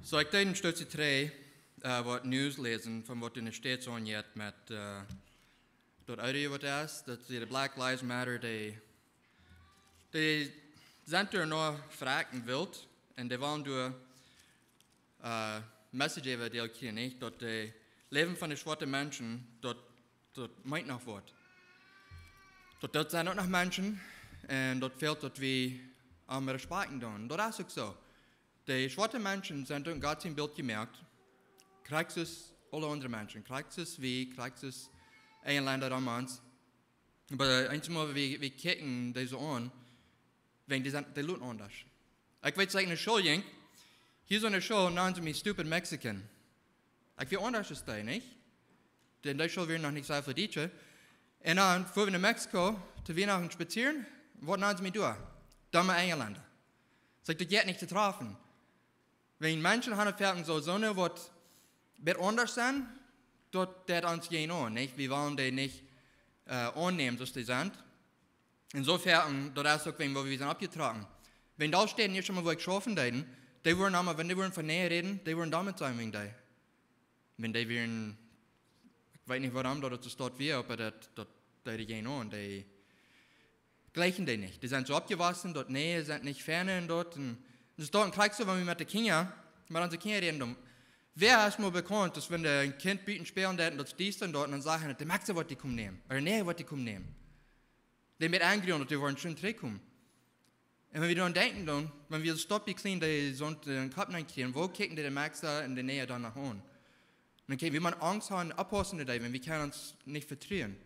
So, ik deed een stukje 3 wat nieuws lezen van wat in de steeds onjet met dat audio wat is, dat de Black Lives Matter, die zijn er nog vragen wilt en die willen door message even deel krijgen, dat het leven van de zwarte mensen, dat meint nog wordt. Dat zijn ook nog mensen en dat fehlt dat we met respect doen. Dat is ook zo. Die zwarte mensen zijn door Gott zijn beeld gemerkt. Krijgt es alle andere mensen. Krijgt es wie, krijgt es een land om ons. Maar eenmaal we kijken deze aan, die doen anders. Ik weet zeker een show, Jink. Hier is een show, namen ze me stupid Mexican. Ik wil anders staan, niet? Denn die show weer nog niet zo verdienen. En dan, voor we naar Mexico, te Weihnachten spazieren, wat namen ze me door? Domme Engländer. Zeg, dat gaat niet te treffen. Wenn Menschen haben so Sonne, wat bet anders zijn, dat ons geen aan, niet? We willen die niet aannemen, zoals die zijn. Insofern, dat is ook, wenn wir sind abgetragen. Wenn da stehen, hier schon mal, wo ich schaffen deiden, die würden aber, wenn die würden von näher reden, die würden damit sein, wegen die. Wenn die würden, ich weiß nicht warum, dat es dort wäre, aber die gehen an, die gleichen die nicht. Die sind so abgewaschen, dort Nähe, sind nicht ferne und dort. Und das ist dort ein Krieg so, wenn wir mit den Kindern reden. Wer ist mal bekannt, dass wenn ein Kind bieten spielen, das dies und dort, und dann sagen, der Maxe wird die kommen nehmen, oder Nähe wird die kommen nehmen. Die mit angehören, die wollen schön zurückkommen. Und wenn wir dann denken, wenn wir stoppen, die die sonst den Kopf kriegen, wo kicken die Maxe in der Nähe dann nach an? Dann können wir Angst haben, abpassen, wenn wir können uns nicht vertrauen.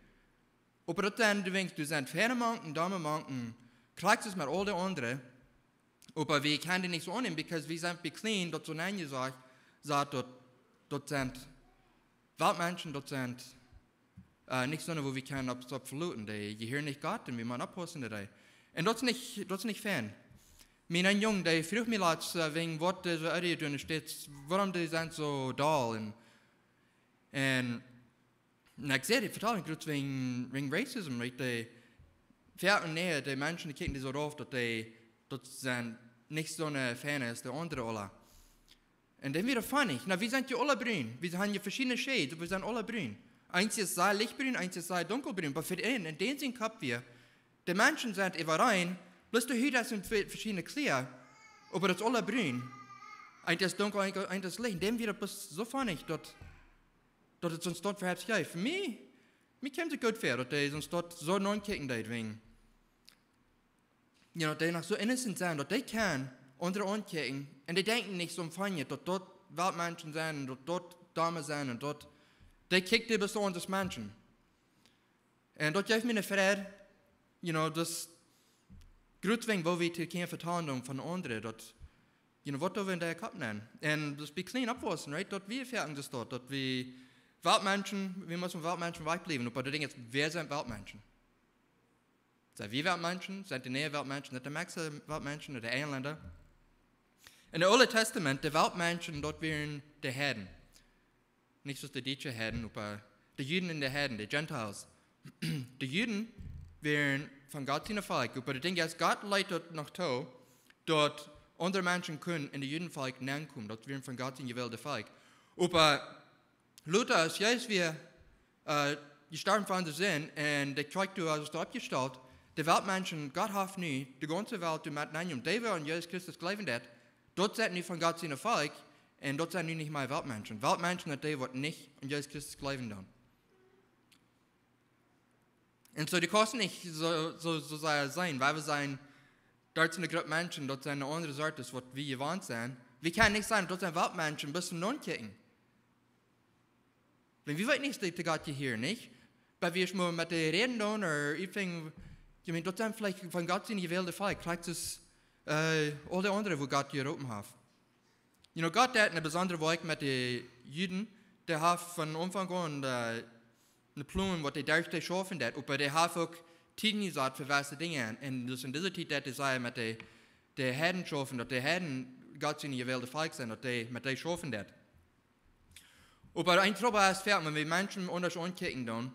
Aber das dann, du denkst, du sind Pferdemanken, Damenmanken, kriegst es mit all den anderen, aber wir können die nicht so annehmen, weil wir sind beklein, dort so nein gesagt, dort sind Weltmenschen, dort sind nicht so, wo wir können ab verluten, die hören nicht Gott und wir müssen abpassen dabei. Und das ist nicht fern. Mein Junge, der fragt mich letztens, wegen was die so Audio drin steht, warum die sind so dull und ich sehe, die vertellen gerade wegen Racism, right? Die fährten näher, die Menschen, die kicken die so drauf, dass die sind nicht so eine Fan ist, der andere alle. Und dann wieder funny. Na, wir sind ja alle brün. Wir haben ja verschiedene Shades, aber wir sind alle brün. Eins ist sehr lichtbrün, eins ist sehr dunkelbrün. Aber für den, in den sind wir, die Menschen sind überein, bloß du hörst in verschiedene Kleider, aber das ist alle brün. Eins ist dunkel, eins ist licht. Und dann wieder bloß so funny, dass es uns dort verhält geht. Für mich kommt es gut vor, dass die uns dort so neun kicken wegen, die noch so innocent sind, dass die können andere ankicken und die denken nicht so umfangen, dass dort Weltmenschen sind und dort Damen sind und dort, die kicken die bis an das Menschen. Und dort gibt mir eine Freude, das Grundweg, wo wir die keine Verteidigung von anderen, dass, was da wir in der Kopf nennen. Und das wird klein abwaschen, right? Dort wir fertig das dort, dass wir Weltmenschen, wir müssen Weltmenschen wegbleiben. Aber das Ding ist, wer sind Weltmenschen? Sind wir Weltmenschen? Sind die Nähe Weltmenschen? Sind die Maxe Weltmenschen oder die Engländer? In dem Alten Testament, die Weltmenschen, dort wären die Herden. Nicht so die deutschen Herden, aber die Juden in der Herden, die Gentiles. Die Juden wären von Gott in der Volk. Aber das Ding ist, Gott leitet noch zu, dort andere Menschen können in die Judenvolk hineinkommen. Dort wären von Gott in die gewählte Volk. Aber Luther ist jetzt wie gestorben von der Sinn und der Krieg ist da abgestellt. Die Weltmenschen, Gott hat nie, die ganze Welt mit einem, die wir an Jesus Christus glauben, dort sind nicht von Gott seine Volk und dort sind nicht mehr Weltmenschen. Weltmenschen sind die, die nicht an Jesus Christus glauben. Und so, die kosten nicht so sein, weil wir sein, dort sind eine Gruppe Menschen, dort sind eine andere Sorte, was wir gewohnt sind. Wir können nicht sein, dort sind Weltmenschen bis zum Non-Kicken. Wenn wir nicht, dass Gott hier nicht, weil wir schon mal mit den Reden tun oder irgendwas, dort sind vielleicht von Gott in die gewählte Volk, kriegt es alle anderen, wo Gott gerufen hat. Gott hat eine besondere Weise mit den Juden, der hat von Anfang an eine Blume, was die durch schaffen hat, aber der hat auch Tiden gesagt für was Dinge. Und das in dieser Zeit, die sagen, mit den Herden schaffen, dass die Herden Gott in die gewählte Volk sind, dass die mit den schaffen hat. Aber ein Trouble ist fertig, wenn wir Menschen anders ankicken dann.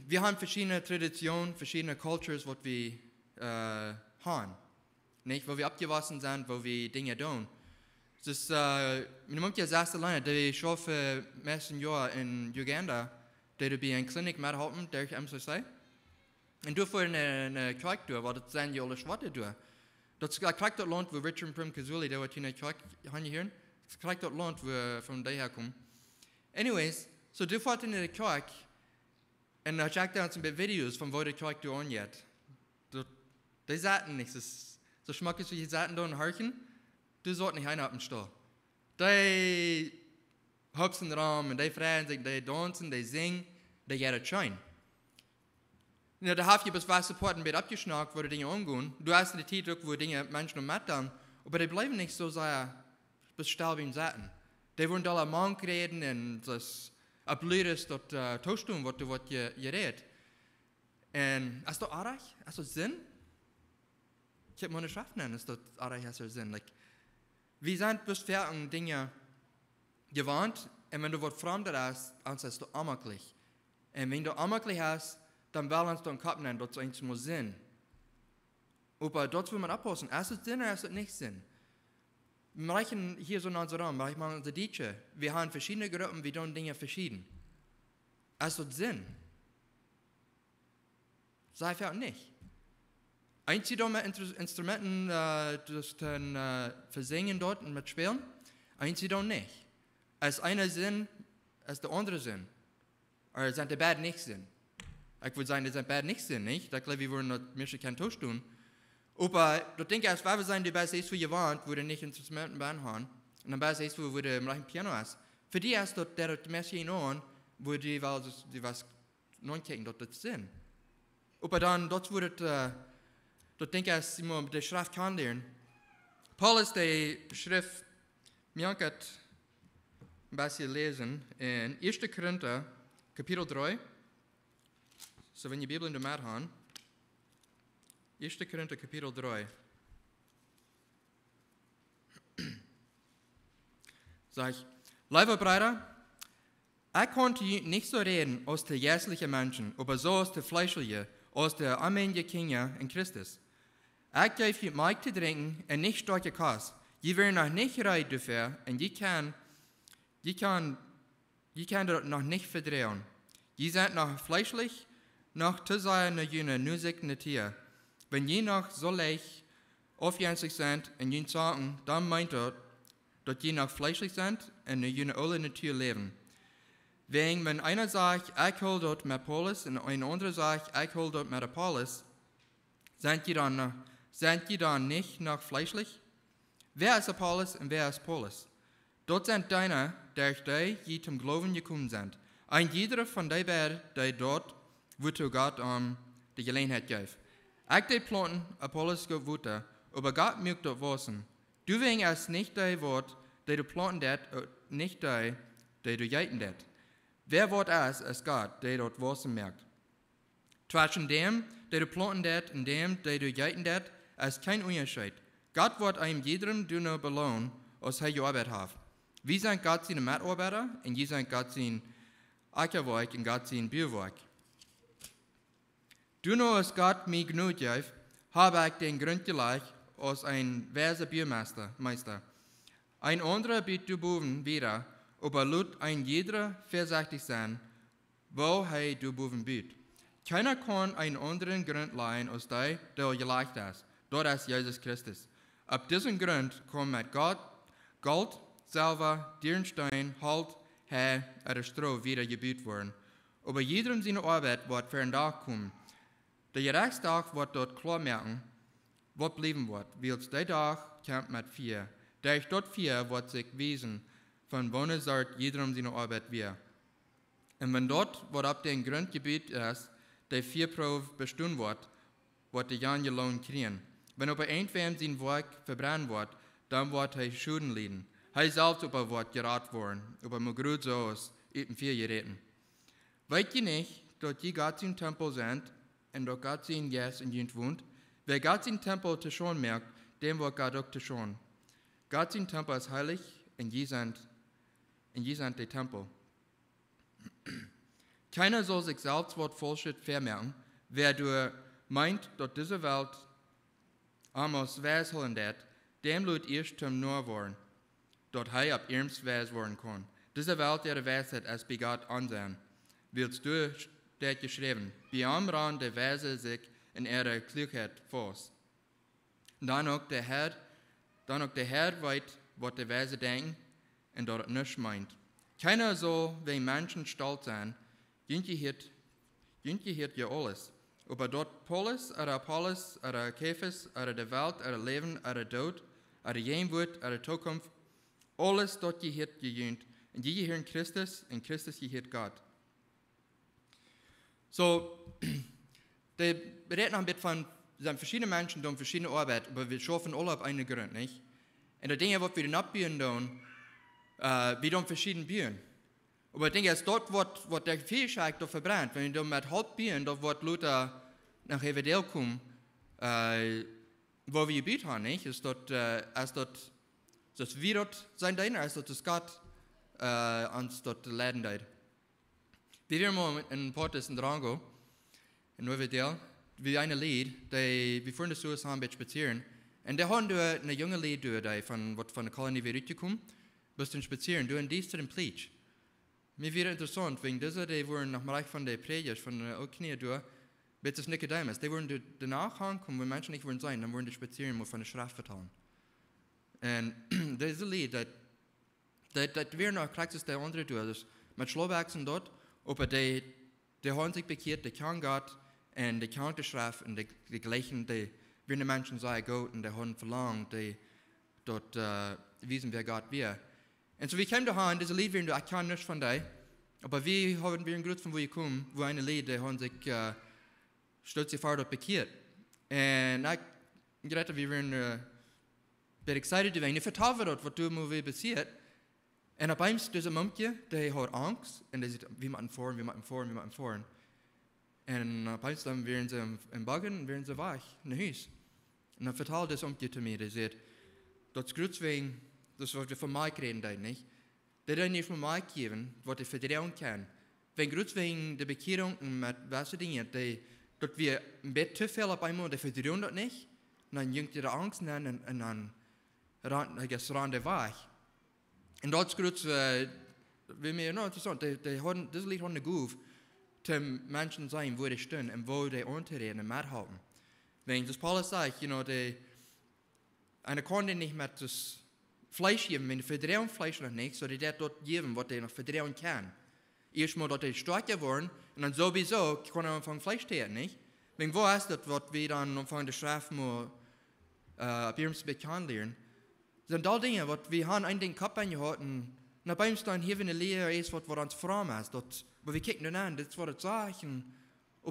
Wir haben verschiedene Traditionen, verschiedene Cultures, was wir haben. Nicht, wo wir abgewaschen sind, wo wir Dinge tun. Es ist, wenn man ja sagt, alleine, die schaffe meisten Jahre in Uganda, die bei einer Klinik mithelfen, der ich so sei. Und du für eine Kirche durch, weil das sind ja alle Schwarze durch. Das kriegt das Land, wo Richard Prim Kazuli, der hat in der Kirche, haben Sie hören? Das kriegt das Land, wo von daher kommen. Anyways, so du fährst in der Kirche, und da checkt er uns ein paar Videos von wo die Kirche du angeht. Die sagten nichts, so schmackig wie die sagten da in Hörchen, du sollst nicht einer auf dem Stall. Die hopsen rum und die freuen sich, die tanzen, die singen, die gehen schein. Ja, da hast du bis was supporten wird abgeschnackt, wo die Dinge umgehen. Du hast die Titel, wo Dinge Menschen noch mitmachen, aber die bleiben nicht so sehr bestellt wie sagten. Die wollen da am Mann reden und das ablödes dort Toastun, was du geredet. Und hast du Arach? Hast du Sinn? Ich habe meine Schrift nennen, ist das Arach hast du Sinn. Like, wir sind bis fertig Dinge gewarnt, und wenn du was Fremdes hast, hast du ammerlich. Und wenn du ammerlich hast, dann balance du den Kopf nennen, das ist nur Sinn. Aber dort will man abpassen, ist es Sinn oder ist es nicht Sinn? Wir reichen hier so in unserem Raum, wir machen unsere Dietsche. Wir haben verschiedene Gruppen, wir tun Dinge verschieden. Ist es Sinn? Sei für nicht. Einzig da mit Instrumenten, das dann versingen dort und mitspielen, einzig da nicht. Ist einer Sinn, ist der andere Sinn. Oder sind die beiden nicht Sinn? Ich würde sagen, die sind beide nicht Sinn, nicht? Da glaube ich, wir würden das kein Tausch tun. Aber ich denke, es war sein, die Beste ist, wo ihr wohnt, wo ihr nicht Instrumenten haben. Und dann Beste ist, wo ihr im Piano hast. Für die ist dort der Messi an, wo die was non kicken, dort das Sinn. Aber dann, dort wurde dort denke ich, dass man die Schrift kennenlernen. Paulus, die Schrift, mir ein bisschen lesen, in 1. Korinther, Kapitel 3. So, wenn ihr Bibel in der Mitte habt, 1. Korinther, Kapitel 3. Sag ich, liebe Brüder, ich konnte nicht so reden aus der jährlichen Menschen, aber so aus der fleischlichen, aus der armenigen Kinder in Christus. Ich gebe euch Milch zu trinken und nicht starke Kost. Die werden noch nicht rein dafür und die kann das noch nicht verdrehen. Die sind noch fleischlich, noch zu sein eine nützliche Natur. Wenn je noch so leicht aufjährlich sind und je sagen, dann meint er, dass je noch fleischlich sind und eine alte Natur leben. Wenn einer sagt, ich hol dort mit Paulus und ein anderer sagt, ich hol dort mit Apollos, sind die dann nicht noch fleischlich? Wer ist Apollos und wer ist Paulus? Dort sind deine, durch die zum Glauben gekommen sind. Ein jeder von den beiden, die dort, wozu Gott die Gelegenheit gibt. Ich die planten, Apollos gibt Wutter, aber Gott mögt dort wachsen. Du wegen es nicht dein Wort, die du planten det, nicht die du jeiten det. Wer Wort ist Gott, der dort wachsen merkt. Zwischen dem, der du planten det, und dem, der du jeiten det, ist kein Unterschied. Gott wird einem jedem nur belohnen, als er gearbeitet hat. Wir sind Gott seine Mitarbeiter, und wir sind Gott sein Ackerwerk und Gott sein Bierwerk. Du nur als Gott mir genug gibt, habe ich den Grund gleich als ein weiser Biermeister. Ein anderer bietet du Buben wieder, aber lut ein jeder vorsichtig sein, wo er du Buben bietet. Keiner kann einen anderen Grund leihen als der geleicht ist. Dort ist Jesus Christus. Ab diesem Grund kann mit Gott, Gold, Silber, Dirnstein, Holz, Heu oder Stroh wieder gebaut werden. Aber jedem seine Arbeit wird für einen Tag kommen. Der Gerichtstag wird dort klar merken, was bleiben wird, weil der Tag kommt mit vier. Durch dort vier wird sich wiesen, von wo sagt jedem seine Arbeit wir. Und wenn dort, was ab dem Grundgebiet ist, der vier Probe bestehen wird der Jan Lohn kriegen. Wenn aber irgendwem sein Werk verbrannt wird, dann wird er Schulden leiden. Er selbst aber wird gerat worden, aber mir gut so aus, eben vier geräten. Weißt ihr nicht, dass die Gott sein Tempel sind, und dass Gott sein Gäste in ihnen wohnt? Wer Gott sein Tempel zu schon merkt, dem wird Gott auch zu schon. Gott sein Tempel ist heilig, und je sind die Tempel. Keiner soll sich selbst Wort Falschheit vermerken, wer du meint, dass diese Welt amos weisholen det, dem lut erst zum nur worden. dort hij ab irms wijs worden kon. Diese Welt der Weisheit als begat ansehen. Willst du, steht geschrieben, beamran der Weise sich in ihrer Klugheit voß. Dan ook de Herr weet wat de Weise denken en dat het niets meint. Keiner soll wie Menschen stolz sein, jintje hiert je alles. Aber dort Paulus, Apollos, Kephas, de Welt, Leben, Dood, Jeenwoord, Toekomst, alles dort je hiert je junt. En je hier in Christus je hiert Gott. So, wir reden ein bisschen von, es sind verschiedene Menschen, die verschiedene Arbeit, aber wir schaffen alle auf einen Grund, nicht? Und die Dinge, die wir dann abbauen, wir tun verschiedene Bühnen. Aber ich denke, es ist dort, wo der Fähigkeit verbrennt, wenn wir mit halb bauen, dort wird Luther nach Evangelium kommen, wo wir gebaut haben, nicht? Ist dort, das wir dort sein dein, als dort das Gott uns dort leiden dein. Wir werden mal in Portes in Drango, in Evangelium, wie eine Lied, wir fuhren das Haus ein bisschen spazieren, und da haben wir eine junge Lied, die von der Kolonie wieder gekommen, bis zum Spazieren, du in dies zu dem Pleitsch. Mir wäre interessant, wegen dieser, die wurden nach dem Reich von der Predigt, von der Knie durch, bis es Nicodemus, die wurden danach ankommen, wenn Menschen nicht wollen sein, dann wurden die spazieren, wo von der Schrift vertrauen. Und diese Lied, das wäre noch Praxis der andere durch, das mit Schlauwachsen dort, aber die haben sich bekehrt, die kennen Gott, und die kennen die Schrift, und die gleichen, die werden Menschen sein, Gott, und die haben verlangt, die dort wissen, wer Gott wäre. Und so wir kamen daheim, diese Lied werden, ich kann nichts von dir, aber wir haben einen Grund von wo ich komme, wo eine Lied, die haben sich stolz gefeiert dort bekehrt. Und ich dachte, wir werden excited zu werden. Ich vertraue dort, was du mir passiert. Und auf einmal dieser Mumke, der hat Angst, und der sagt, wir machen fahren. Und auf einmal dann werden sie im Baggen und werden sie wach, in Haus. Und dann vertraut das Mumke zu mir, der sagt, das ist gut wegen, das, was wir von Mike reden, nicht? Der hat nicht von Mike geben, was er vertrauen kann. Wenn gut wegen der Bekehrung und mit was Dinge, dort wir im Bett zu viel auf einmal, der vertrauen das nicht, und dann jüngt er Angst und dann ran der wach. Und dort ist gut, wie mir noch interessant, das Lied hat eine Guf, zum Menschen sein, wo die stehen und wo die unterreden und mithalten. Wenn das Paulus sagt, eine kann nicht mit das Fleisch geben, wenn die vertrauen Fleisch noch nicht, so die dort geben, was die noch vertrauen kann. Erstmal, dass die stärker werden, und dann sowieso kann er anfangen Fleisch täten, nicht? Wenn wo ist das, was wir dann anfangen zu schreiben, bei uns bekannt lernen, sind all Dinge, was wir haben in den Kopf eingehalten, und dann bei uns dann hier eine Lehre ist, was uns fromm ist, wo wir kicken dann an, das was das sagt, und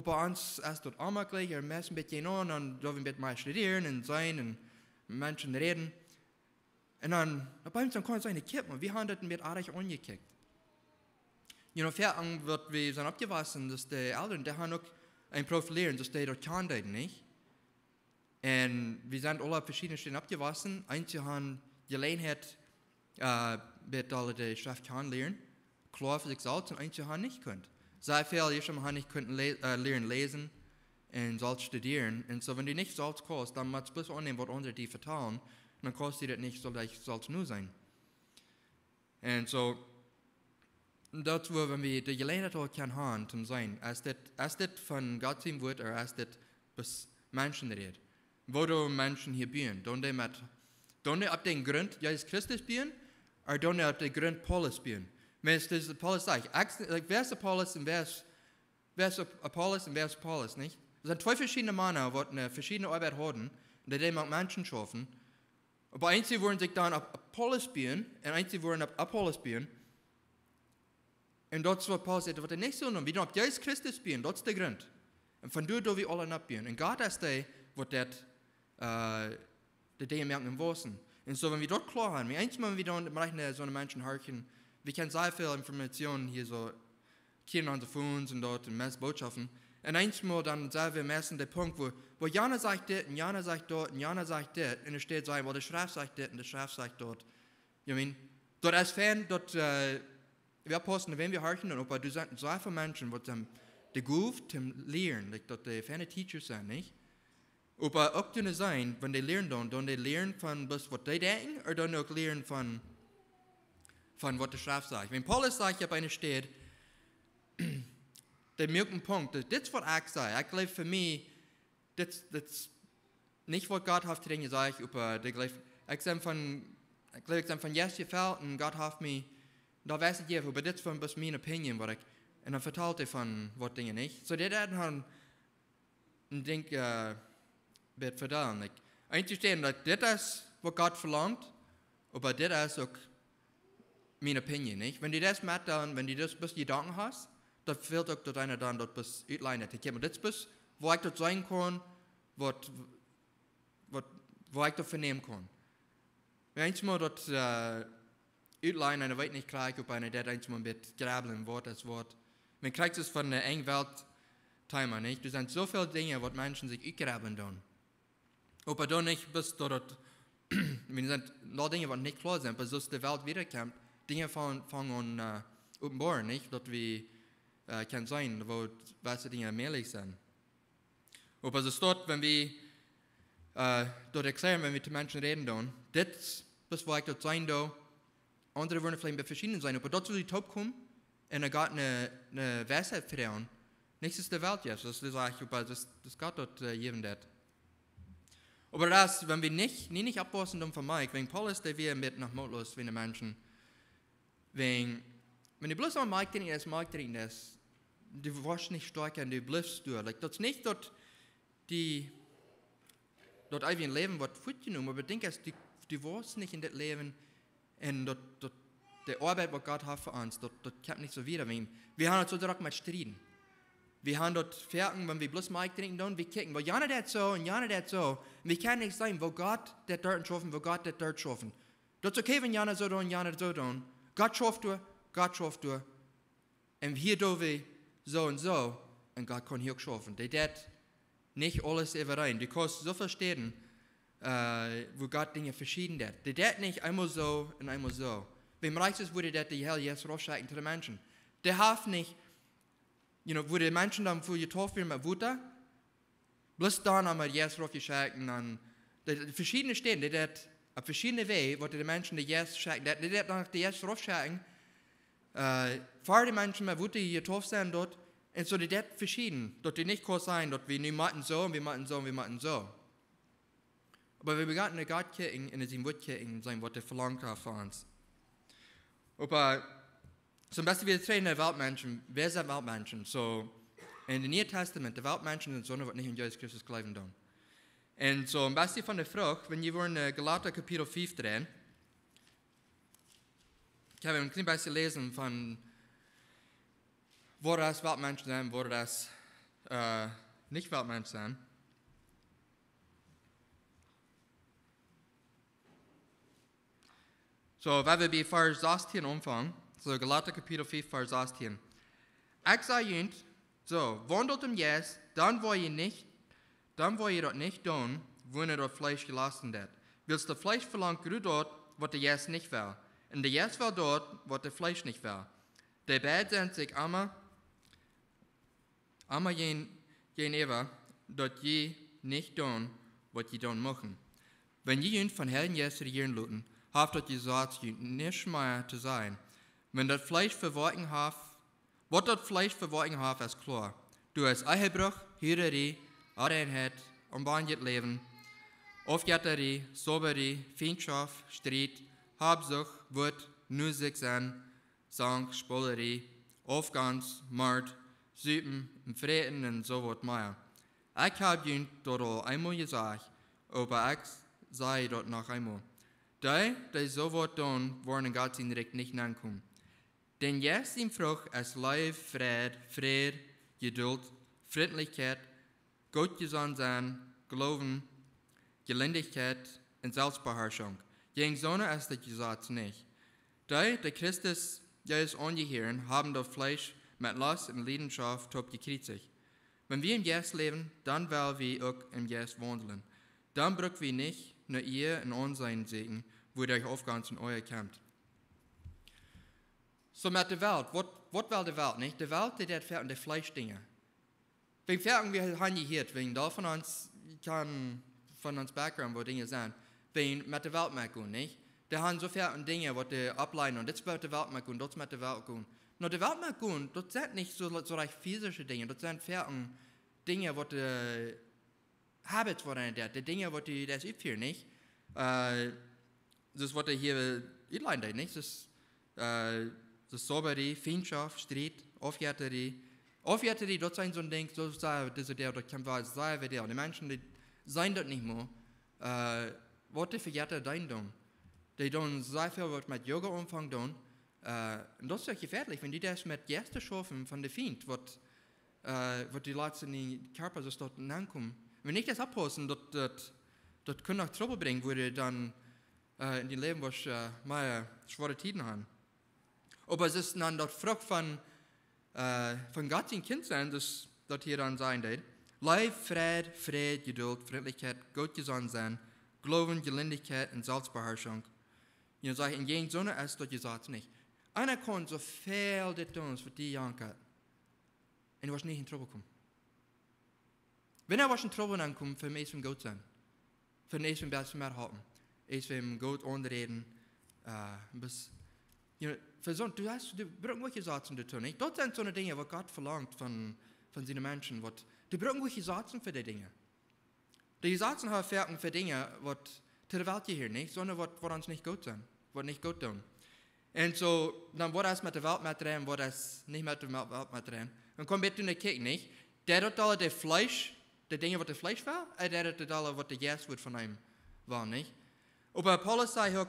bei uns ist das auch mal gleich, wir messen ein bisschen an, und da wir ein bisschen mehr studieren und sein, und mit Menschen reden. Und dann bei uns dann kann es eine kippen, und wir haben das ein bisschen arg angekickt. Fertig wird wir sind abgewaschen, dass die Eltern, die haben auch ein Profilieren, dass die dort kann, nicht? Und wir sind alle verschiedene Stellen abgewaschen, einige haben die Gelegenheit, mit alle die Schrift kennenlernen, klar für sich selbst, und einige haben nicht können. Sehr viele haben nicht können lernen, lesen und selbst studieren. Und so, wenn die nicht selbst kannst, dann musst du bloß annehmen, was andere die vertrauen, dann kostet dir das nicht, soll ich selbst nur sein. Und so, das, wo wenn wir die Gelegenheit haben, zum sein, als das von Gott sein wird, oder als das bis Menschen redet. Wo du Menschen hier bieten, don't die ab den Grund Jesus Christus bieten, oder don't die ab den Grund Paulus bieten. Wenn es das Paulus sagt, wer ist Apollos und wer ist Apollos und wer ist Paulus, nicht? Es sind zwei verschiedene Männer, die eine verschiedene Arbeit haben, und die Menschen schaffen. Aber einige wollen sich dann ab Apollos bieten, und einige wollen ab Apollos bieten. Und das ist, was Paulus sagt, was der nicht so nimmt. Wir ab Jesus Christus bieten, das ist der Grund. Und von dort, wir alle abbieten. Und Gott ist der, was die Dinge merken im Wissen. Und so, wenn wir dort klar haben, wenn wir dann mit so einen Menschen hören, wir können sehr viel Informationen hier so kennen an den Phones und dort in Messbotschaften. Und einmal dann sagen wir messen den Punkt, wo Jana sagt das, und Jana sagt dort, und Jana sagt das, und es steht so, weil der Schrift sagt das, und der Schrift sagt dort. Dort als Fan, dort, wir posten, wenn wir hören, aber du sagst so viele Menschen, die gut zum Lehren, dort die ferne Teachers sind, nicht? Aber auch können sein, wenn die lernen, dann die lernen von was die denken, oder dann auch lernen von von was der Schrift sagt. Wenn Paulus sagt, hier bei einer steht, der merkt Punkt, das ist, was ich sage. Ich glaube für mich, das nicht, was Gott hat zu gesagt, aber ich glaube, ich habe von Jesus gefällt und Gott hat mich, da weiß ich nicht, aber das ist meine Opinion, was ich, und dann verteilt von was Dinge nicht. So, der hat ein Ding, wird vertellen. Einzustehen, dass das ist, was Gott verlangt, aber das ist auch meine Opinion, nicht? Wenn du das mit dann, wenn du das bis Gedanken hast, dann fehlt auch dort einer dann, dort bis Utleine zu kommen. Das ist, wo ich dort sein kann, wo ich dort vernehmen kann. Wenn ich mal dort Utleine eine Welt nicht kriege, ob einer, der einmal mit grabbeln Wort als Wort. Man kriegt es von der engen Welt Timer, nicht? Es sind so viele Dinge, was Menschen sich utgraben tun. Aber dann nicht bis dort, wenn sind noch Dinge, die nicht klar sind, bis die Welt wiederkommt, Dinge fangen an offenbaren, nicht? Dort wie kann sein, wo was Dinge möglich sind. Aber es dort, wenn wir dort erklären, wenn wir zu Menschen reden, dann, das, was ich dort sein da, andere wollen vielleicht bei verschiedenen sein, aber dort, wo die Top kommen, und er geht eine Weisheit vertrauen, nichts ist der Welt jetzt, das geht dort jedem das. Aber das, wenn wir nicht abpassen von Mike, wenn Paulus, der wir mit nach Mutlos, wenn die Menschen, wenn du bloß an Mike trinken ist, du wirst nicht stark und du bleibst durch. Like, das ist nicht dort einfach ein Leben, was fortgenommen, aber ich denke, du wirst nicht in das Leben und dort die Arbeit, die Gott hat für uns, dort kommt nicht so wieder. Wir haben uns so direkt mit Striden. Wir haben dort Ferken, wenn wir bloß Mike trinken, dann wir kicken, weil Jana das so und Jana das so. Und wir können nicht sein, wo Gott das dort schaffen, wo Gott das dort schaffen. Das ist okay, wenn Jana so tun und Jana so tun. Gott schafft du. Und hier tun wir so und so. Und Gott kann hier auch schaffen. Der das nicht alles überein. Du kannst so verstehen, wo Gott Dinge verschieden hat. Der das nicht einmal so und einmal so. Beim Reichs wurde das die Hell jetzt rausschicken zu den Menschen. Der hat nicht, wo die Menschen dann für getauft werden mit Wutter, bloß dann haben wir jetzt rausgeschicken, dann die verschiedene Stellen, die das auf verschiedene Wege, wo die Menschen die jetzt schicken, die das dann die jetzt rausschicken, vor die Menschen mit Wutter, die getauft sind dort, und so die das verschieden, dort die nicht kurz sein, dort wir nicht machen so und wir machen so und wir machen so. Aber wir begannen eine Gott kicken und es ihm Wut kicken, sein, was er verlangt hat von uns. Aber zum Beispiel wir trainen die Weltmenschen. Wer sind Weltmenschen? So, in dem Neuen Testament, die Weltmenschen sind so, die nicht in Jesus Christus glauben. Und so, am besten von der Frucht, wenn wir wollen Galater Kapitel 5 drehen, ich habe ein kleines bisschen lesen von, wo das Weltmenschen sind, wo das nicht Weltmenschen sind. So, wenn wir bei Vers 18 anfangen, so Galater Kapitel 5, Vers 18. Ich sage Ihnen, so, wandelt im Jes, dann wollt ihr dort nicht tun, wo ihr dort Fleisch gelassen habt. Willst du Fleisch verlangt, du dort, was der Jes nicht will. Und der Jes will dort, was der Fleisch nicht will. Die beiden sind sich einmal gegenüber, dort je nicht tun, was je tun machen. Wenn ihr von Herrn Jes regieren lassen, habt ihr gesagt, nicht mehr zu sein. Wenn das Fleisch verworten hat, was das Fleisch verworten hat, ist klar. Du hast Ehebruch, Hürerie, Unreinheit, unbehandelt Leben, Aufgärterei, Soberei, Feindschaft, Streit, Habsucht, Wut, Nusig sein, Sang, Spollerei, Aufgans, Mord, Süpen, Freten und so was mehr. Ich habe ihnen dort einmal gesagt, aber ich sage dort noch einmal. Die so was tun, wollen Gott in Recht nicht ankommen. Denn jetzt im Frucht ist Liebe, Friede, Geduld, Freundlichkeit, Gottgesandt, Glauben, Gelindigkeit und Selbstbeherrschung. Gegen Sonne ist das Gesetz nicht. Die Christus Jesus angehören, haben das Fleisch mit Lust und Leidenschaft top gekriegt. Wenn wir im Geist leben, dann werden wir auch im Geist wandeln. Dann brauchen wir nicht nur ihr und unseren Segen, wo ihr euch aufgangs in euer kämpft. So mit der Welt, was will die Welt nicht? Die Welt, die fährt die Fleischdinge. Wegen Ferien, wir haben hier, wegen da von uns Background, wo Dinge sind, wegen mit der Welt machen, nicht? Die haben so viele Dinge, die die ableiten und das wird die Welt machen, das wird die Welt tun. Nur die Welt machen, das sind nicht so recht physische Dinge, das sind viele Dinge, die Habits waren die Dinge, die das üben, nicht? Das, was hier einleitet, nicht? Das Soberi, Feindschaft, Streit, Aufhärteri. Aufhärteri, das sind so ein Ding, so sagen, das kann man sagen, die Menschen, die sind das nicht mehr. Was die vergessen, die tun. Die tun sehr viel, was mit Yoga umfangen tun. Und das ist ja gefährlich, wenn die das mit Gästen schaffen von der Feind, was die Leute in den Körper so dort ankommen. Wenn ich das abposten, das kann auch Trouble bringen, wo die dann in die Leben, was mehr schwere Tiden haben. Aber es ist dann dort Frucht von Gott ein Kind sein, das dort hier dann sein wird. Leib, Friede, Geduld, Freundlichkeit, Gottgesonnen sein, Glauben, Gelindigkeit und Selbstbeherrschung. Je sag ich, in geen Sonne ist das gesagt nicht. Einer kann so viel das tun, was die janken. Und du wirst nicht in Trouble kommen. Wenn was in Trouble ankommt, für mich von Gott sein. Für mich von besser mehr halten. Ich will Gott anreden. Bis, für so, du brauchst welche Sachen zu tun. Nicht? Das sind so eine Dinge, was Gott verlangt von seinen Menschen. Du brauchst welche Sachen für die Dinge. Die Sachen haben Fertigen für Dinge, was zu der Welt hier nicht, sondern was uns nicht gut sind, was nicht gut tun. Und so, dann wird das mit der Welt mitdrehen, wird das nicht mit der Welt mitdrehen. Dann kommt bitte in die Kirche nicht. Der hat alle das Fleisch, die Dinge, was das Fleisch war, und der hat alle, was der Geist wird von ihm war, nicht? Aber Paulus sagt auch,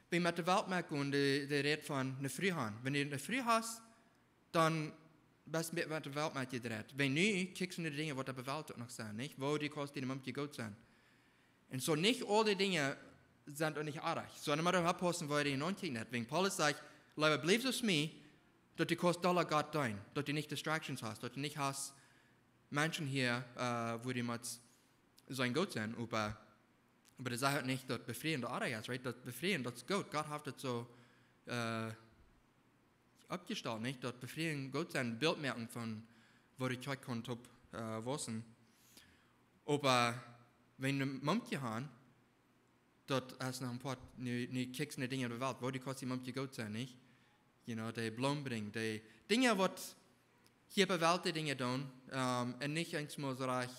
wenn mit der Welt mitgehen, der redet von einer Frühhand. Wenn du eine Früh hast, dann bist du mit der Welt mitgedreht. Wenn nicht, kriegst du die Dinge, was der Welt noch sind, nicht? Wo die kosten, die Mumke gut sind. Und so nicht alle Dinge sind auch nicht arg. So eine Mutter abposten, weil die in Ankicken hat. Wenn Paulus sagt, Leute, bleib es mir, dass du kost Dollar Gott dein, dass du nicht Distractions hast, dass du nicht hast Menschen hier, wo die mit sein Gott sind, aber das sagt nicht, dass Befrieden der arg ist, right? Das Befrieden, das ist gut. Gott hat das so abgestellt, nicht? Dass Befrieden Gott sein, Bildmerken von, wo die Kirche kommt, wissen. Aber wenn wir Mumke haben, dort ist noch ein paar, nicht kriegst du Dinge in der Welt, wo die kosten die Mumke gut sein, nicht? Die Blumen bringen, die Dinge, was hier bei Welt die Dinge tun, und nicht einmal so reich,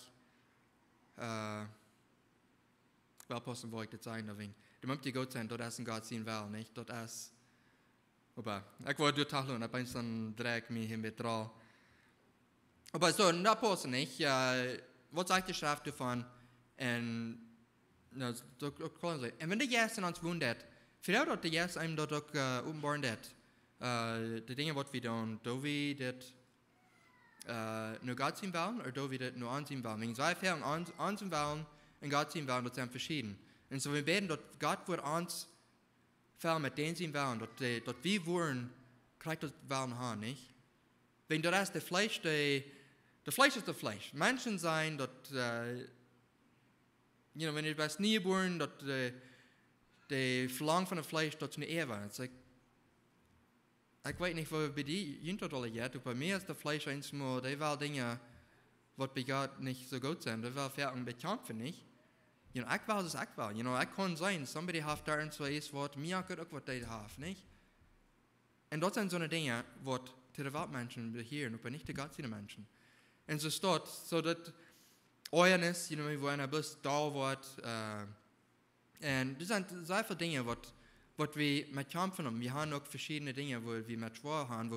Weltposten wollte ich das sagen, aber die Mumke gut sein, dort ist ein Gott sein will, nicht? Dort ist, aber ich wollte durch Tachlung, aber ich dann drehe mich hin mit drauf. Aber so, in der Posten nicht, was sagt die Schrift davon? Und wenn der Jesus in uns wundert, vielleicht hat der Jesus einem dort auch umbordet, die Dinge, was wir tun, da wir das nur Gott sehen wollen, oder da wir das nur ansehen wollen. Wenn zwei Fällen ansehen wollen und Gott sehen wollen, das sind verschieden. Und so wir beten, dass Gott wird uns Fällen mit denen sehen wollen, dass wir wollen, kriegt das wollen haben, nicht? Wenn das ist das Fleisch, das Fleisch ist das Fleisch. Menschen sein, dass wenn du bist nie geboren, dass die Verlangen von dem Fleisch, das eine Ehe ist. Ich weiß nicht, wo bei dir jemand alle geht, aber bei mir ist das Fleisch eins mal, die will Dinge, was bei Gott nicht so gut sind, die will Ferien bekämpfen, nicht? Ich will das, ich will. Ich kann sein, somebody hat da ein so ein Wort, mir kann auch was die haben, nicht? Und das sind so eine Dinge, was die Weltmenschen behieren, aber nicht die göttlichen Menschen. Und so steht, so dass Euernis, wo einer bloß da wird, und das sind sehr viele Dinge, was wir mit kämpfen haben. Wir haben auch verschiedene Dinge, wo wir mit Schwach haben,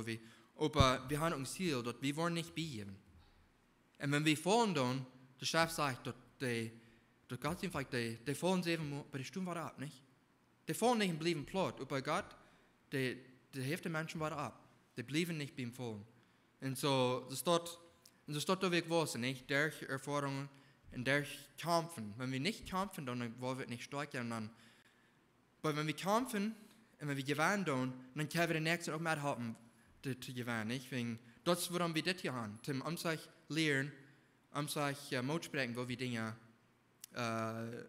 aber wir haben ein Ziel, dass wir wollen nicht beigeben. Und wenn wir fallen dann, der Chef sagt, dass Gott einfach, die fallen 7 Mal, aber die Stunde war ab, nicht? Die fallen nicht und bleiben platt, aber Gott, die Hälfte der Menschen war ab. Die bleiben nicht beim Fallen. Und so steht da wirklich was, nicht? Durch Erfahrungen und durch Kämpfen. Wenn wir nicht kämpfen, dann wollen wir nicht stark sein. Aber wenn wir kämpfen und wenn wir gewinnen, dann können wir den nächsten auch mithalten, zu gewinnen, nicht? Wegen, das ist, woran wir das hier haben. Um sich lernen, sich Mut sprechen, wo wir Dinge können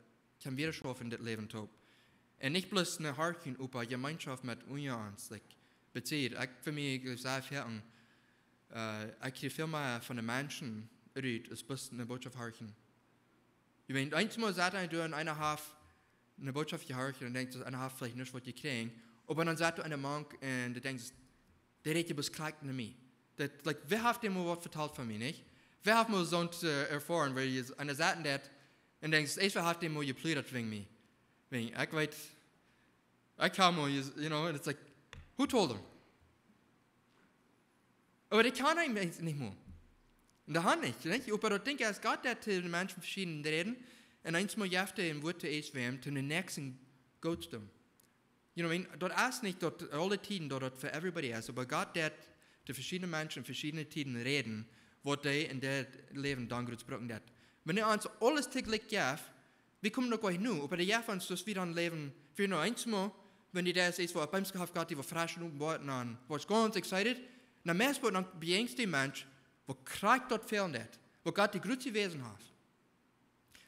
widerschaffen in das Leben tun. Und nicht bloß eine Harken, aber Gemeinschaft mit uns bezieht. Ich für mich sehr fertig. Ich kriege viel mehr von den Menschen als bloß eine Botschaft Harken. Ich meine, einmal sagt du in einer Haft, eine Botschaft gehört und denkst, einer hat vielleicht nicht was gekriegt. Aber dann sagt du einem Mann und du denkst, der redet bloß gleich nicht mehr. Like, wer hat dir mal was vertalt von mir, nicht? Wer hat mal so erfahren, weil ihr einer sagt das und denkst, ich hat dir mal geplüdert wegen mir. Ich weiß, ich kann mal, and it's like, who told him? Aber die kann einem nicht mehr. Und das hat nicht. Aber ich denke, es geht da zu den Menschen verschiedenen reden, und eins mal jafte im Wort zu essen werden, zu den nächsten Gott dem. Dort ist nicht dort alle Tiden dort für everybody ist, aber Gott der zu verschiedenen Menschen verschiedene Tiden reden, was die in der Leben dann gut brauchen hat. Wenn er uns alles täglich gibt, wir kommen noch gleich nur, aber der Jahr uns, dass wir dann leben, für nur eins mal, wenn die das ist, wo beim Gehabt Gott, die war frisch und Worten an, was ganz excited, dann merkst du, dann beängst der Mensch, wo kriegt dort fehlen hat, wo Gott die größte Wesen hat.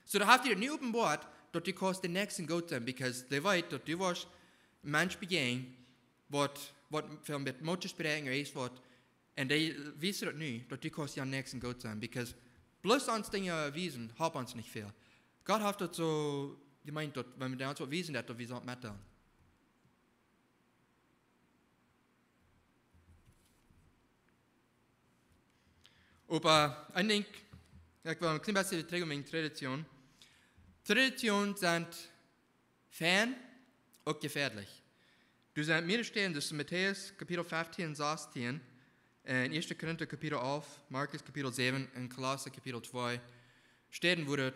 So da habt ihr nicht auf Bord, dort die kost den nächsten Gott sein, because they weiß, dort du warst Mensch begehen, was viel mit Moses bedenken ist, und die wissen das nicht, dort die kost den nächsten Gott sein, because bloß uns Dinge wiesen, hat uns nicht viel. Gott hat das so gemeint, dort, wenn wir uns so wiesen, dort wir sollen mitteilen. Aber ich denke, ich will ein klein bisschen zurück mit Tradition. Traditionen sind fern und gefährlich. Du sagst mir stehen, das ist Matthäus Kapitel 15 und 16, in 1. Korinther Kapitel 11, Markus Kapitel 7 und Kolosser Kapitel 2, stehen, wo das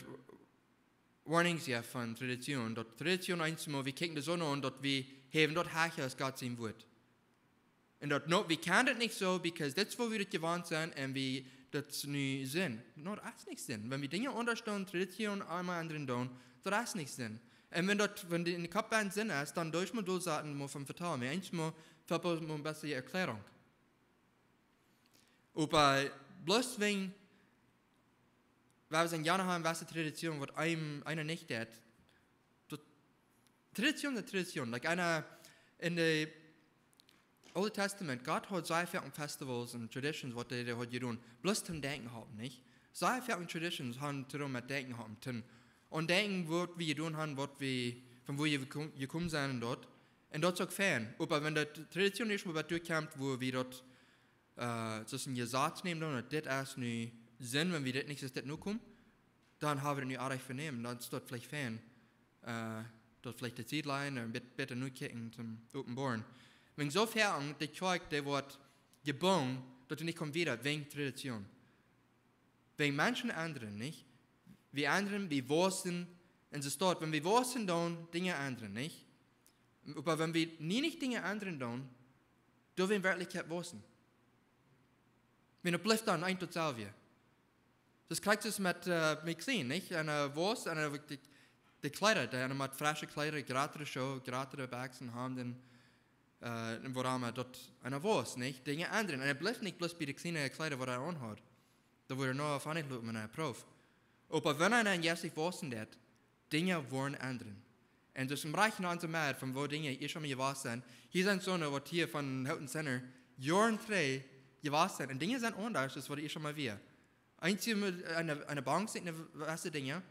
Warnings ja von Tradition. Dort Tradition einmal, wir kicken die Sonne an, dort wir haben dort Hache als Gott sein Wort. Und dort no, wir können das nicht so, because das wo wir das gewohnt sind und wir das nicht sind. No, das ist nicht Sinn. Wenn wir Dinge unterstellen, Tradition einmal anderen tun, das ist nicht Sinn. Und wenn die in der Kopf ein Sinn ist, dann durch mal durchsagen, mal vom Vertrauen. Mir eins mal, verpasst mal eine bessere Erklärung. Aber bloß wenn wir sagen, ja, haben was Tradition, was einer nicht hat. Tradition ist Tradition. Like einer in der Old Testament, Gott hat sehr viele Festivals und Traditions, was die hat getan. Bloß zum Denken haben, nicht? Sehr viele Traditions haben zu tun mit Denken haben. Und denken, was wir getan haben, von wo wir gekommen sind dort. Und dort ist auch fern. Aber wenn die Tradition ist, wo wir durchkommt, wo wir dort so ein Gesetz nehmen und das ist nicht Sinn, wenn wir das nicht, dass das nur kommt, dann haben wir das nicht artig vernehmen. Dann ist dort vielleicht fern. Dort vielleicht die Ziellein und bitte nur kicken zum Offenbaren. Wenn so fern, die Zeug, der wird geboren, dass du nicht kommt wieder, wegen Tradition. Wegen manchen anderen, nicht? Wir anderen, wir wussten, und es dort, wenn wir wussten, dann Dinge anderen, nicht? Aber wenn wir nie nicht Dinge anderen tun, dann wir in Wirklichkeit wussten. Wenn du bleibt dann ein total wir. Das kriegst du mit clean, nicht? Eine Wurst, die Kleider, eine mit frische Kleider, gratis Show, gratis Baxen haben, dann wo wir dort eine Wurst, nicht? Dinge anderen. Und er bleibt nicht bloß bei den kleinen Kleider, die er anhat. Da wurde er noch auf eine Minute mit einer Prof. Aber wenn er dann jetzt wussten hat, Dinge wurden anderen. Und das im Reich noch so mehr, von wo Dinge ich schon mal gewusst sind. Hier sind so eine, was hier von Houghton Center, Jahren 3 gewusst sind. Und Dinge sind anders, das wurde ich schon mal wieder. Einzig eine Bank sind eine weiße Dinge,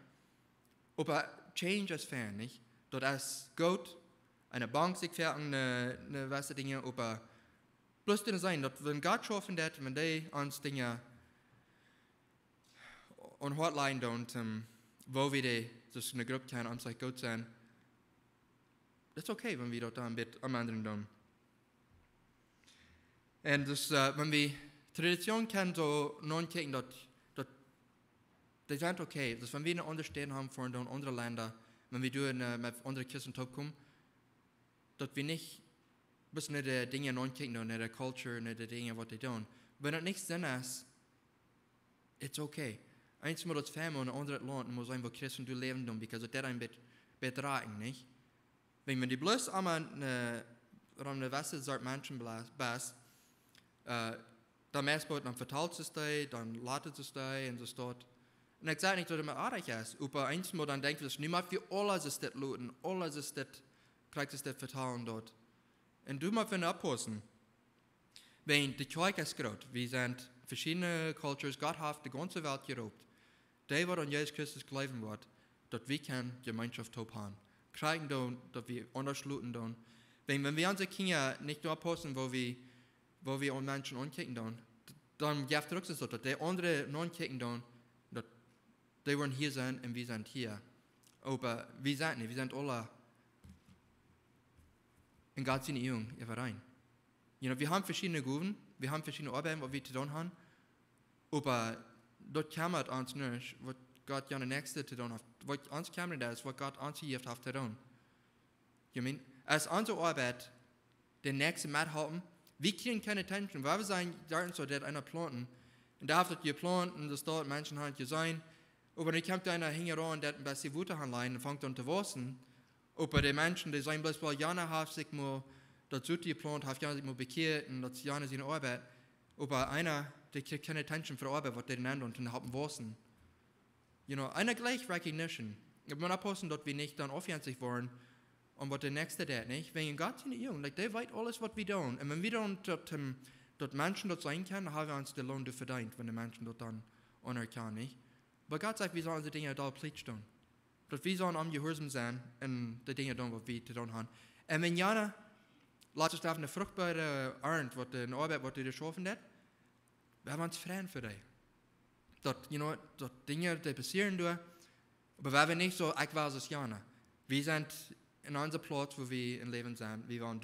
aber Change ist fern, nicht? Dort ist gut, eine Bank sich fährt eine weiße Dinge, aber bloß das sein, dass wenn Gott schaffen hat, wenn die uns Dinge on Hotline tun, wo wir die, das eine Gruppe kann, uns gut sein, das ist okay, wenn wir dort ein bisschen am anderen tun. Und das, wenn wir Tradition kennen, so non kicken, das sind okay. Das, wenn wir eine Unterstehen haben von anderen Ländern, wenn wir mit anderen Christen kommen, dass wir nicht bis nicht die Dinge non kicken, nicht die Culture, nicht die Dinge, was die tun. Wenn das nicht Sinn ist, it's okay. Eins muss das Familie in einem anderen Land muss einfach Christen leben tun, weil das ein bisschen betragen, nicht? Wenn die bloß einmal eine Wasser sagt Menschen bist, dann merkst du, dann verteilt es dich, dann ladet es dich und das dort. Und ich sage nicht, dass es immer artig ist, aber eins muss dann denken, dass niemand für alles ist das looten, alles ist das, kriegt es das verteilen dort. Und du musst abpassen. Wenn die Kirche ist gerade, wir sind verschiedene Cultures, Gott hat die ganze Welt geraubt. Der, was an Jesus Christus glauben wird, dass wir Gemeinschaft haben. kriegen, dass wir unterschluten. Wenn wir unsere Kinder nicht nur posten, wo wir uns Menschen ankicken, dann gibt es so, dass die anderen non kicken, dass die wollen hier sein und wir sind hier. Aber wir sind nicht, wir sind alle in Gott seine Jung überein. Wir haben verschiedene Gruppen, wir haben verschiedene Arbeiten, was wir zu tun haben, aber dort kümmert uns nicht, was Gott ja nächste zu tun hat. Was uns kümmert, ist, was Gott uns hier hat zu tun. Als unsere Arbeit den nächsten mithalten, wir kriegen keine Attention, weil wir sagen, da so, der einer planten, und da habt ihr geplant, und das dort Menschen halt sein, aber dann kommt einer hingeran, der ein bisschen Wutter anleihen und fängt an zu wachsen, aber die Menschen, die sagen, bloß, weil Jana hat sich mal dazu geplant, hat Jana sich mal bekehrt, und das ist Jana seine Arbeit, aber einer, der kriegt keine Attention für die Arbeit, was die nennen, und dann haben wachsen. Eine gleich Recognition. Man aposten, dass wir nicht dann offensichtlich waren, und was der Nächste tut, nicht? Wenn Gott in Jung, der weiß alles, was wir tun. Und wenn wir dann dort Menschen dort sein können, haben wir uns den Lohn verdient, wenn die Menschen dort dann anerkennen, nicht? Aber Gott sagt, wir sollen unsere Dinge da pflicht tun. Dass wir sollen am Gehorsam sein und die Dinge tun, was wir zu tun haben. Und wenn Jana, lass uns auf eine fruchtbare Ernte, was die Arbeit, was du schaffen hat, wir haben uns freuen für dich. Dort Dinge, die passieren, aber wenn wir nicht so, ich weiß es Jana. Wir sind in unserem Platz, wo wir im Leben sind, wir wollen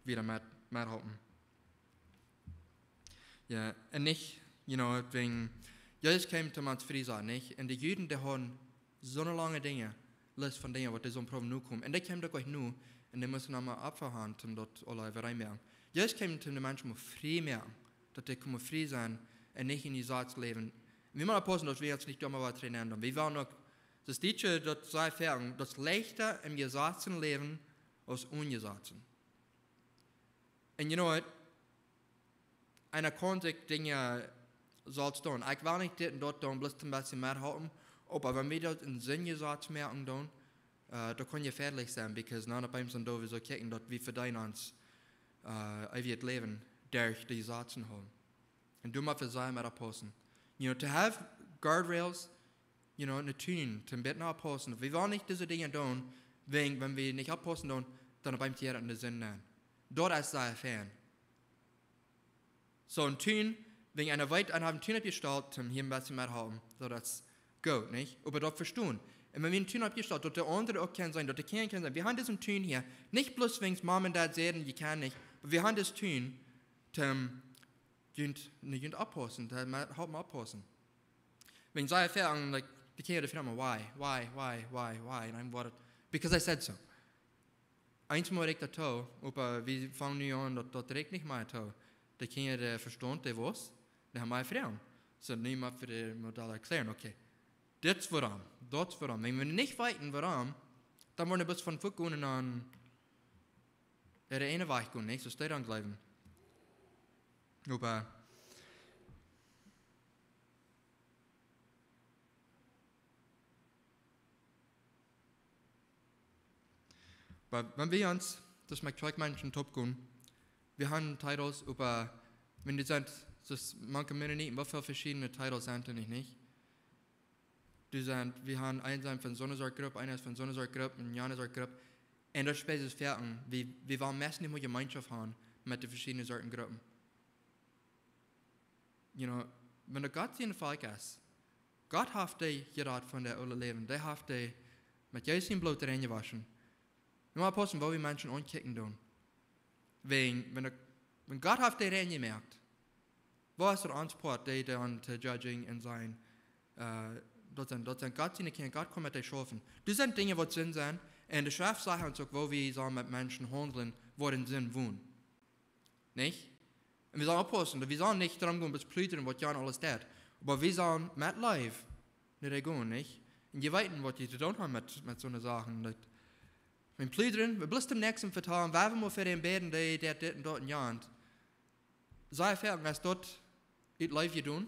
wieder mithalten. Ja, und nicht, wegen, Jesus kam zu uns frei sein, nicht? Und die Juden, die haben so eine lange Dinge, List von Dingen, was die so ein Problem nur kommen. Und die kommen doch gleich nur, und die müssen einmal abverhandeln, um dort alle reinmerken. Jesus kam zu den Menschen, frei merken, dass die frei sein und nicht in die Satz leben. Wir müssen aufpassen, dass wir jetzt nicht dummer was trainieren. Wir wollen noch, das Deutsche, das sei fern, das leichter im gesatzten Leben als ungesatzten. Und what? Einer kann sich Dinge sollst tun. Ich will nicht dort tun, bloß ein bisschen mehr halten, aber wenn wir dort in Sinn gesagt merken, da kann ja gefährlich sein, because none of uns sind da, wir so kicken, dass wir verdienen uns, ewig Leben durch die Satzen haben. Und du musst sein mit Aposteln. To have guardrails, eine Tune, zum Beten abposten. Wir wollen nicht diese Dinge tun, wenn wir nicht abposten tun, dann beim Tier in den Sinn nehmen. Dort ist sehr fern. So ein Tune, wenn einer weit einen Tune abgestellt, hier ein bisschen mehr haben, so das gut, nicht? Aber dort verstehen. Und wenn wir einen Tune abgestellt, dort der andere auch kann sein, dort der Kind kann sein. Wir haben diesen Tune hier, nicht bloß wegen Mom und Dad sagen, ich kann nicht, aber wir haben das Tune, nicht abposten, halt mal abposten. Wenn sie erfahren, like, die Kinder fragen, why? Und I'm what? Because I said so. Einmal regt das Tau, aber wir fangen nicht an, das regt nicht mal Tau. Die Kinder verstehen, die was, die haben mal Fragen. So, niemand für die Modell erklären, okay. Das warum. Wenn wir nicht weiten, warum, dann wollen wir bis von Fuck gehen an der eine Weich gehen, nicht? So steht dann bleiben. Aber wenn wir uns, das mag zwei Menschen top gehen, wir haben Titles über, wenn die sind, das manche Männer nicht, was für verschiedene Titles sind nicht? Wir haben einen von so einer Gruppe, einer von so einer Gruppe, und eine andere Gruppe. Und das Spiel ist fertig. Wir wollen meistens nicht mehr Gemeinschaft haben mit den verschiedenen Sorten Gruppen. Wenn der Gott in der Volk ist, Gott hat dich gerat von der alle Leben, der hat dich mit Jesus Blut reingewaschen. Nur mal passen, wo wir Menschen ankicken tun. Wenn Gott hat dich reingemerkt, wo ist der Anspruch, der dann zu judging und sein, dort sind Gott seine Kinder, Gott kommt mit dir schaffen. Das sind Dinge, die Sinn sind, und die Schrift sagt uns auch, wo wir sollen mit Menschen handeln, wo den Sinn wohnen. Nicht? Und wir sollen aufpassen, wir sollen nicht darum gehen, bis plütern, was Jan alles tut. Aber wir sollen mit Life nicht gehen, nicht? Und ihr weißt, was ihr zu tun habt mit so einer Sachen. Wenn plütern, wir bloß dem Nächsten vertrauen, weil wir für den beten, der dort in Jan. Sei fertig, was dort it live you tun.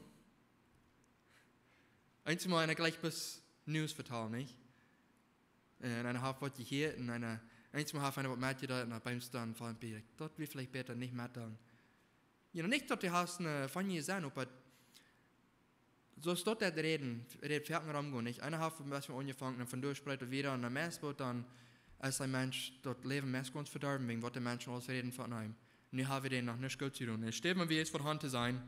Einmal eine gleich bis News vertrauen, nicht? Und eine halb was ihr hier, und einmal halb eine was mit ihr da, und beim Stand fallen wir, dort wir vielleicht besser nicht mehr dann. Nicht, dass die hast eine Familie sein, aber so ist dort der Reden fertig rumgehen, nicht? Eine halb was wir angefangen, und von durchspreiten wieder, und dann Messboot, dann als ein Mensch dort Leben meist ganz verdorben, wegen was die Menschen alles reden von ihm. Nu haben wir den noch nicht gut zu tun. Es steht mir, wie es vorhanden zu sein,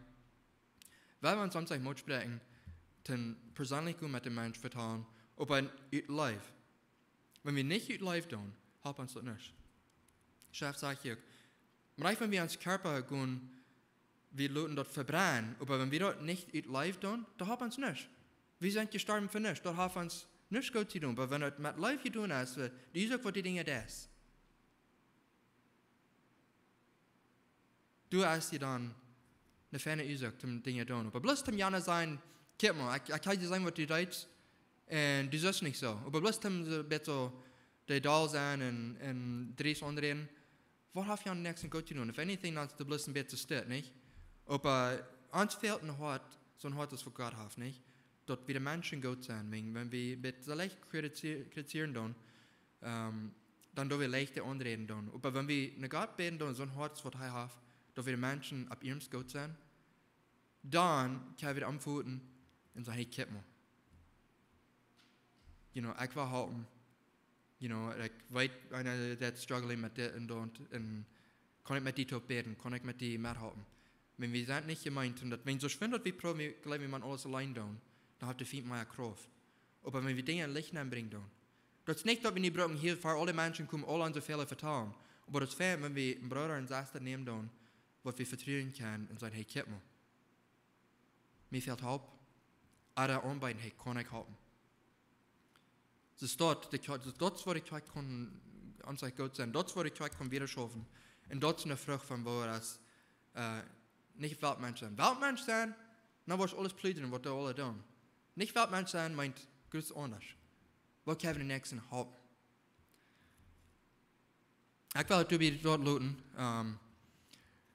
weil wir uns sonst nicht sprechen, dann persönlich gut mit dem Menschen vertrauen, ob ein live. Wenn wir nicht live tun, helfen uns das nicht. Chef sagt hier, vielleicht wenn wir uns Körper gehen, wir Leute dort verbrennen, aber wenn wir dort nicht live tun, dann helfen uns nicht. Wir sind gestorben für nichts, dort helfen uns nicht gut zu tun, aber wenn es mit live zu tun ist, die sagt, was die Dinge das. Du hast dir dann eine feine Ursache zum Dinge tun. Aber bloß zum Jana sein, guck mal, ich kann dir sagen, was du redest, und du sagst nicht so. Aber bloß zum so, die da sein und Dries anreden, was hat Jan nächsten gut zu tun? If anything, dann ist du bloß ein bisschen steht, nicht? Aber uns fehlt ein Hort, so ein Hort, das wir Gott haben, nicht? Dort wieder Menschen gut sein, wenn wir mit so leicht kritisieren tun, dann do wir leichte anreden tun. Aber wenn wir eine Gott beten tun, so ein Hort, was er hat, da wir Menschen ab ihrem gut sein, dann können wir antworten und sagen, hey, kipp mal. Ich war halten. Ich weiß, einer, der struggling mit das und kann ich mit die top beten, kann ich mit die mithalten. Wenn wir sind nicht gemeint, und wenn so schwindet, wie proben wir, glaube ich, man alles allein tun, dann hat der Feind mehr Kraft. Aber wenn wir Dinge in Licht bringen tun, das ist nicht, dass wir nicht brauchen, hier für alle Menschen kommen, alle unsere Fehler vertrauen. Aber das fehlt, wenn wir einen Bruder und Schwester nehmen tun, was wir vertrauen können und sagen, hey, kipp mal. Mir fehlt Halb. Oder anbeiden, hey, kann ich halten. Das ist dort, wo ich kann, an sich gut sein, dort, wo ich kann wieder schaffen. Und dort ist eine Frucht von, wo das nicht Weltmensch sein. Weltmensch sein, dann was alles plündern, was die alle tun. Nicht Weltmensch sein, meint ganz anders. Was können wir den nächsten halten? Ich will du wieder dort looten.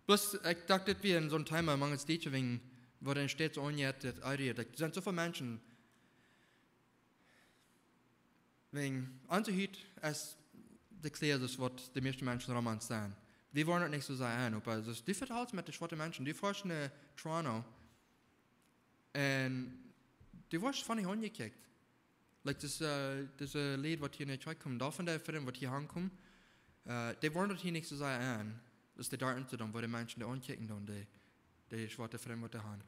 Bloß, ich dachte, dass wir in so einem Thema mangels Teacher wegen, wo dann steht so unjet, das Idee, da sind so viele Menschen, wegen Anzuhüt, als erklärt das, was die meisten Menschen Romans sagen. Wir wollen das nicht so sein, aber du vertraust mit den schwarzen Menschen, die forschen in Toronto, und die wirst von dir angekickt. Like das Lied, was hier in der Zeit kommt, davon der Film, was hier ankommt, die wollen das hier nicht so sein, dass die da unten, wo die Menschen die ankicken, die schwarze Freunde, was die haben.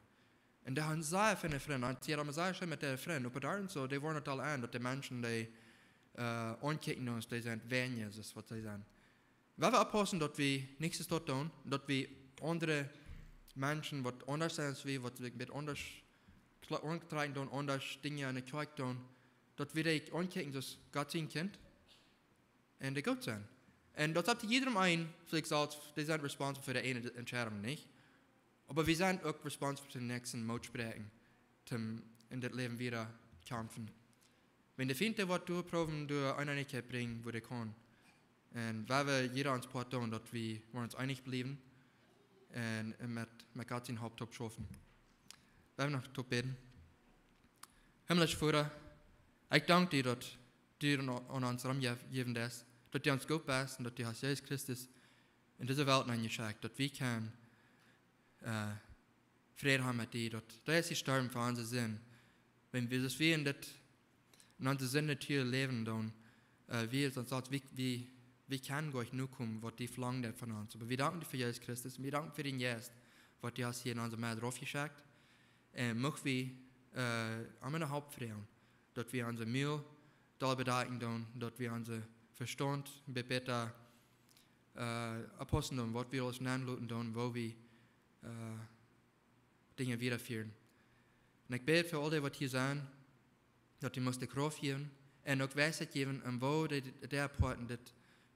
Und die haben sehr viele Freunde, und sie haben sehr schön mit den Freunden, aber da so, die wollen das alle an, dass die Menschen, die ankicken uns, die sind weniger, das ist, was sie sagen. Wenn wir aufpassen, dass wir nichts dort tun, dass wir andere Menschen, die anders sind als wir, die mit anders umgetragen tun, anders Dinge in der Kirche tun, dass wir die ankicken, dass Gott sie kennt und die gut sind. Und das hat jedem ein, vielleicht sagt, die sind responsible für die eine Entscheidung, nicht? Aber wir sind auch responsible für den nächsten Motsprechen, in das Leben wieder kämpfen. Wenn die Finte was durchproben, durch Einigkeit bringen, wo die kann. Und weil wir jeder uns Part tun, dass wir uns einig bleiben und mit Gott den Haupttop schaffen. Wir noch top beten. Himmlischer Vater, ich danke dir, dass du an uns rumgegeben hast, dass du uns gut bist und dass du Jesus Christus in diese Welt eingeschickt, dass wir können Frieden haben mit dir, dass du ist gestorben für unseren Sinn. Wenn wir das wie in unser Sinn natürlich leben, dann wir sonst wie kann Gott nur kommen, was die verlangt von uns. Aber wir danken dir für Jesus Christus, wir danken für den Jesus, was du hast hier in unserem Meer draufgeschickt. Und möchten wir an einer Hauptfreien, dass wir unser Mühe da bedenken tun, dass wir unser Verstand besser abpassen tun, was wir uns nennen tun, wo wir Dinge wiederführen. Und ich bete für alle, die hier sind, dass die die Kraft geben und auch Weisheit geben, wo der Porten das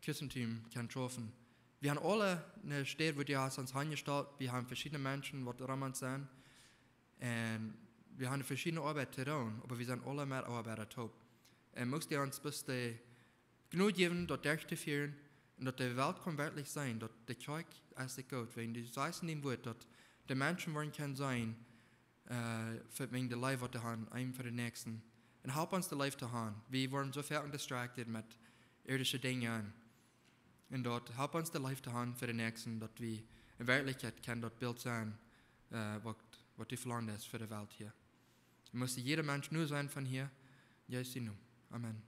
Christentum kann treffen. Wir haben alle eine Stadt, wo die uns angestellt, wir haben verschiedene Menschen, die daran sind, und wir haben verschiedene Arbeit zu tun, aber wir sind alle mit Arbeiter top. Und musst du uns bis genug geben, dort durchzuführen, und dass die Welt kann wirklich sein, dass die Kirche ist gut, wenn du sagst in dem Wort, dass die Menschen wollen können sein, wegen der Leib, was sie haben, einem für den Nächsten. Und help uns, das Leib zu haben. Wir waren so viel distracted mit irdischen Dingen. Und dort help uns, das Leib zu haben für den Nächsten, dass wir in Wirklichkeit kann dort Bild sein, was die verlangt ist für die Welt hier. Muss jeder Mensch nur sein von hier. Jesus, Amen.